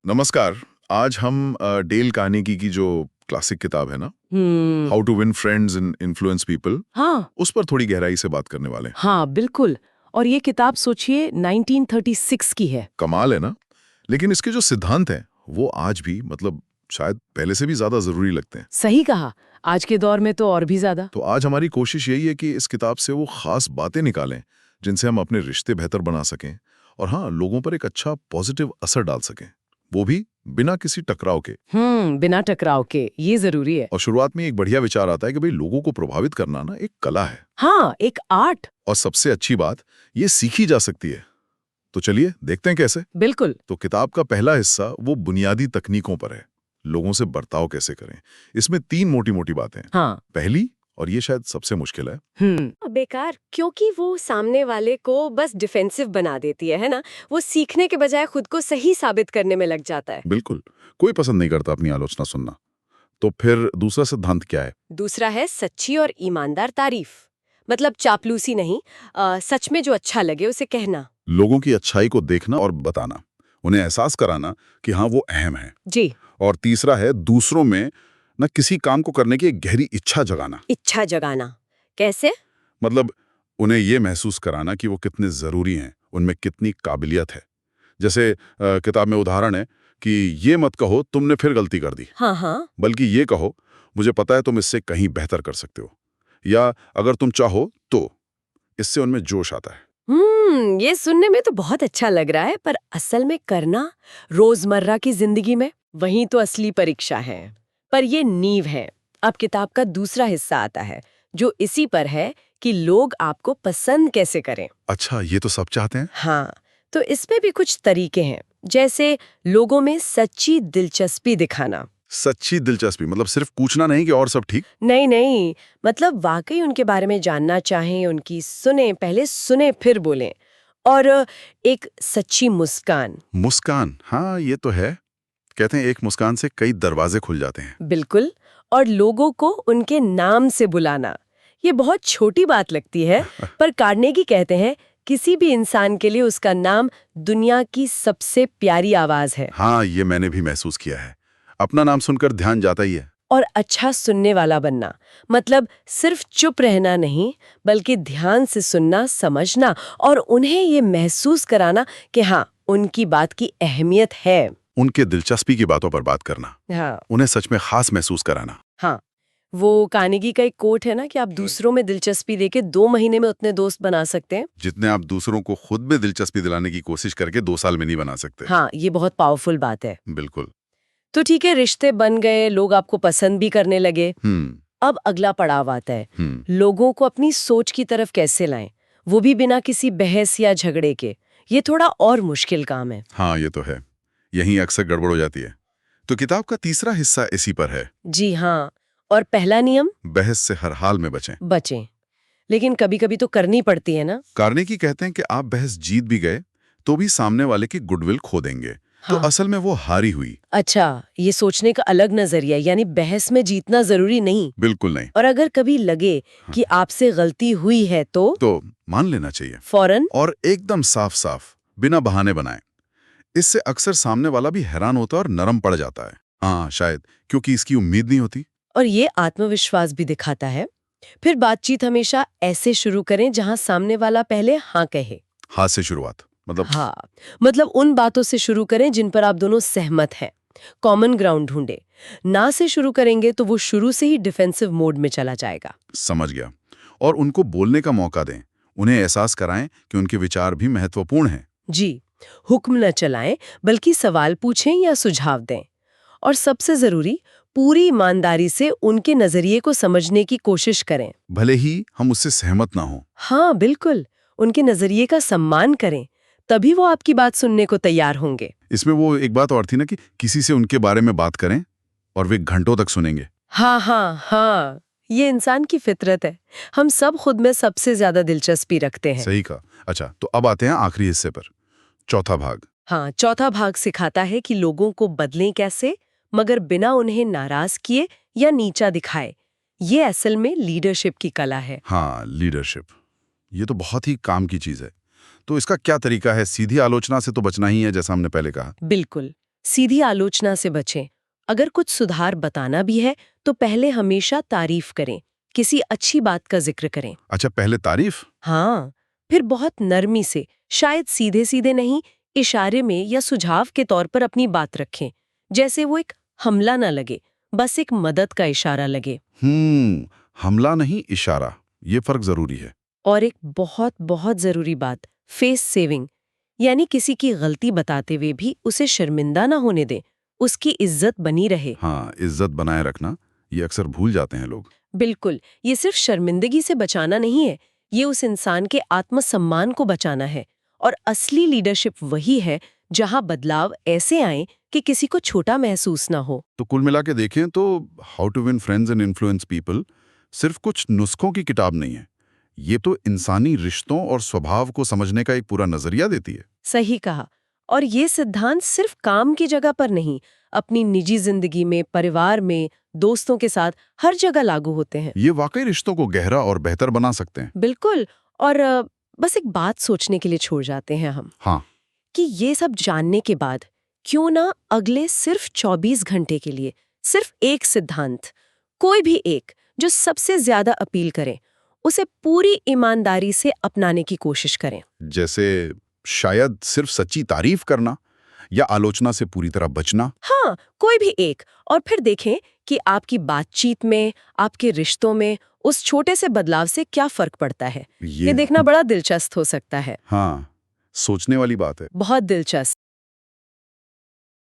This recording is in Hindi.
नमस्कार। आज हम डेल कार्नेगी की जो क्लासिक किताब है ना, हम्म। How to win friends and influence people, हाँ उस पर थोड़ी गहराई से बात करने वाले हैं। हाँ बिल्कुल। और ये किताब सोचिए 1936 की है। कमाल है ना। लेकिन इसके जो सिद्धांत हैं वो आज भी शायद पहले से भी ज्यादा जरूरी लगते हैं। सही कहा, आज के दौर में तो और भी ज्यादा। तो आज हमारी कोशिश यही है कि इस किताब से वो खास बातें निकालें जिनसे हम अपने रिश्ते बेहतर बना सकें और हाँ, लोगों पर एक अच्छा पॉजिटिव असर डाल सकें, वो भी बिना किसी टकराव के। बिना टकराव के, ये जरूरी है। और शुरुआत में एक बढ़िया विचार आता है कि भाई, लोगों को प्रभावित करना ना एक कला है। हाँ, एक आर्ट। और सबसे अच्छी बात, ये सीखी जा सकती है। तो चलिए देखते हैं कैसे। बिल्कुल। तो किताब का पहला हिस्सा वो बुनियादी तकनीकों पर है, लोगों से बर्ताव कैसे करें। इसमें 3 मोटी मोटी बातें हैं। हाँ। पहली, और ये शायद सबसे मुश्किल है, बेकार, क्योंकि वो सामने वाले को बस डिफेंसिव बना देती है ना। वो सीखने के बजाय खुद को सही साबित करने में लग जाता है। बिल्कुल, कोई पसंद नहीं करता अपनी आलोचना सुनना। तो फिर दूसरा सिद्धांत क्या है? दूसरा है सच्ची और ईमानदार तारीफ। मतलब चापलूसी नहीं, सच में जो अच्छा लगे उसे कहना। लोगों की अच्छाई को देखना और बताना, उन्हें एहसास कराना कि हाँ, वो अहम है। जी। और तीसरा है दूसरों में न किसी काम को करने की एक गहरी इच्छा जगाना। इच्छा जगाना कैसे? मतलब उन्हें ये महसूस कराना कि वो कितने जरूरी हैं, उनमें कितनी काबिलियत है। जैसे किताब में उदाहरण है कि ये मत कहो तुमने फिर गलती कर दी, हाँ हाँ। बल्कि ये कहो मुझे पता है तुम इससे कहीं बेहतर कर सकते हो, या अगर तुम चाहो तो। इससे उनमें जोश आता है। ये सुनने में तो बहुत अच्छा लग रहा है, पर असल में करना रोजमर्रा की जिंदगी में, वही तो असली परीक्षा है। पर ये नींव है। अब किताब का दूसरा हिस्सा आता है जो इसी पर है कि लोग आपको पसंद कैसे करें। अच्छा, ये तो सब चाहते हैं। हाँ, तो इसमें भी कुछ तरीके हैं, जैसे लोगों में सच्ची दिलचस्पी दिखाना। सच्ची दिलचस्पी मतलब सिर्फ पूछना नहीं कि और सब ठीक। नहीं नहीं, मतलब वाकई उनके बारे में जानना चाहें, उनकी सुने, पहले सुने फिर बोलें। और एक सच्ची मुस्कान। मुस्कान, हाँ ये तो है। कहते हैं एक मुस्कान से कई दरवाजे खुल जाते हैं। बिल्कुल। और लोगों को उनके नाम से बुलाना। ये बहुत छोटी बात लगती है, पर कार्नेगी कहते हैं किसी भी इंसान के लिए उसका नाम दुनिया की सबसे प्यारी आवाज है। हाँ, ये मैंने भी महसूस किया है। अपना नाम सुनकर ध्यान जाता ही है। और अच्छा सुनने वाला बनना, मतलब सिर्फ चुप रहना नहीं, बल्कि ध्यान से सुनना, समझना और उन्हें ये महसूस कराना कि हाँ, उनकी बात की अहमियत है। उनके दिलचस्पी की बातों पर बात करना, हाँ उन्हें सच में खास महसूस कराना। हाँ। वो कार्नेगी का एक कोट है ना कि आप दूसरों में दिलचस्पी देके 2 महीने में उतने दोस्त बना सकते हैं जितने आप दूसरों को खुद में दिलचस्पी दिलाने की कोशिश करके 2 साल में नहीं बना सकते। हाँ, ये बहुत पावरफुल बात है। बिल्कुल। तो ठीक है, रिश्ते बन गए, लोग आपको पसंद भी करने लगे। हम्म। अब अगला पड़ाव आता है, लोगों को अपनी सोच की तरफ कैसे लाएं, वो भी बिना किसी बहस या झगड़े के। ये थोड़ा और मुश्किल काम है। हाँ, ये तो है। यहीं अक्सर गड़बड़ हो जाती है। तो किताब का तीसरा हिस्सा इसी पर है। जी हाँ। और पहला नियम, बहस से हर हाल में बचें। लेकिन कभी कभी तो करनी पड़ती है ना। कार्नेगी कहते हैं कि आप बहस जीत भी गए तो भी सामने वाले की गुडविल खो देंगे। तो हाँ। असल में वो हारी हुई। अच्छा, ये सोचने का अलग नजरिया, यानी बहस में जीतना जरूरी नहीं। बिल्कुल नहीं। और अगर कभी लगे कि आपसे गलती हुई है तो मान लेना चाहिए फौरन और एकदम साफ साफ, बिना बहाने बनाए। इससे अक्सर सामने वाला भी हैरान होता है और नरम पड़ जाता है। हाँ, शायद क्योंकि इसकी उम्मीद नहीं होती। और ये आत्मविश्वास भी दिखाता है। फिर बातचीत हमेशा ऐसे शुरू करें जहां सामने वाला पहले हाँ कहे। हाथ से शुरुआत, मतलब उन बातों से शुरू करें जिन पर आप दोनों सहमत हैं। कॉमन ग्राउंड ढूंढे। ना से शुरू करेंगे तो वो शुरू से ही डिफेंसिव मोड में चला जाएगा। समझ गया। और उनको बोलने का मौका दें, उन्हें एहसास कराएं कि उनके विचार भी महत्वपूर्ण हैं। जी, हुक्म न चलाएं, बल्कि सवाल पूछें या सुझाव दें। और सबसे जरूरी, पूरी ईमानदारी से उनके नजरिए को समझने की कोशिश करें, भले ही हम उससे सहमत ना हो। हाँ बिल्कुल, उनके नजरिए का सम्मान करें, तभी वो आपकी बात सुनने को तैयार होंगे। इसमें वो एक बात और थी ना कि किसी से उनके बारे में बात करें और वे घंटों तक सुनेंगे। हाँ हाँ हाँ, ये इंसान की फितरत है। हम सब खुद में सबसे ज्यादा दिलचस्पी रखते हैं। सही कहा। अच्छा, तो अब आते हैं आखिरी हिस्से पर, चौथा भाग। हाँ, चौथा भाग सिखाता है कि लोगों को बदलें कैसे, मगर बिना उन्हें नाराज किए या नीचा दिखाए। ये असल में लीडरशिप की कला है। हाँ, लीडरशिप, ये तो बहुत ही काम की चीज है। तो इसका क्या तरीका है? सीधी आलोचना से तो बचना ही है, जैसा हमने पहले कहा। बिल्कुल। सीधी आलोचना से बचें। अगर कुछ सुधार बताना भी है तो पहले हमेशा तारीफ करें, किसी अच्छी बात का जिक्र करें। अच्छा, पहले तारीफ। हाँ, फिर बहुत नरमी से, शायद सीधे सीधे नहीं, इशारे में या सुझाव के तौर पर अपनी बात रखें, जैसे वो एक हमला ना लगे, बस एक मदद का इशारा लगे। हमला नहीं, इशारा, ये फर्क जरूरी है। और एक बहुत बहुत जरूरी बात, फेस सेविंग, यानी किसी की गलती बताते हुए भी उसे शर्मिंदा ना होने दें, उसकी इज्जत बनी रहे। हाँ, इज्जत बनाए रखना, ये अक्सर भूल जाते हैं लोग। बिल्कुल, ये सिर्फ शर्मिंदगी से बचाना नहीं है, ये उस इंसान के आत्मसम्मान को बचाना है। और असली लीडरशिप वही है जहां बदलाव ऐसे आए कि किसी को छोटा महसूस ना हो। तो कुल मिला के देखें तो how to win friends and influence people सिर्फ कुछ नुस्खों की किताब नहीं है। ये तो इंसानी रिश्तों और स्वभाव को समझने का एक पूरा नजरिया देती है। सही कहा। और ये सिद्धांत सिर्फ काम की जगह पर नहीं, अपनी निजी जिंदगी में, परिवार में, दोस्तों के साथ हर जगह लागू होते हैं। ये वाकई रिश्तों को गहरा और बेहतर बना सकते हैं। बिल्कुल। और बस एक बात सोचने के लिए छोड़ जाते हैं हम, हाँ, कि ये सब जानने के बाद क्यों ना अगले सिर्फ 24 घंटे के लिए सिर्फ एक सिद्धांत, कोई भी एक, जो सबसे ज्यादा अपील करे, उसे पूरी ईमानदारी से अपनाने की कोशिश करें। जैसे शायद सिर्फ सच्ची तारीफ करना या आलोचना से पूरी तरह बचना। हाँ, कोई भी एक। और फिर देखें कि आपकी बातचीत में, आपके रिश्तों में उस छोटे से बदलाव से क्या फर्क पड़ता है। ये देखना बड़ा दिलचस्प हो सकता है। हाँ, सोचने वाली बात है। बहुत दिलचस्प।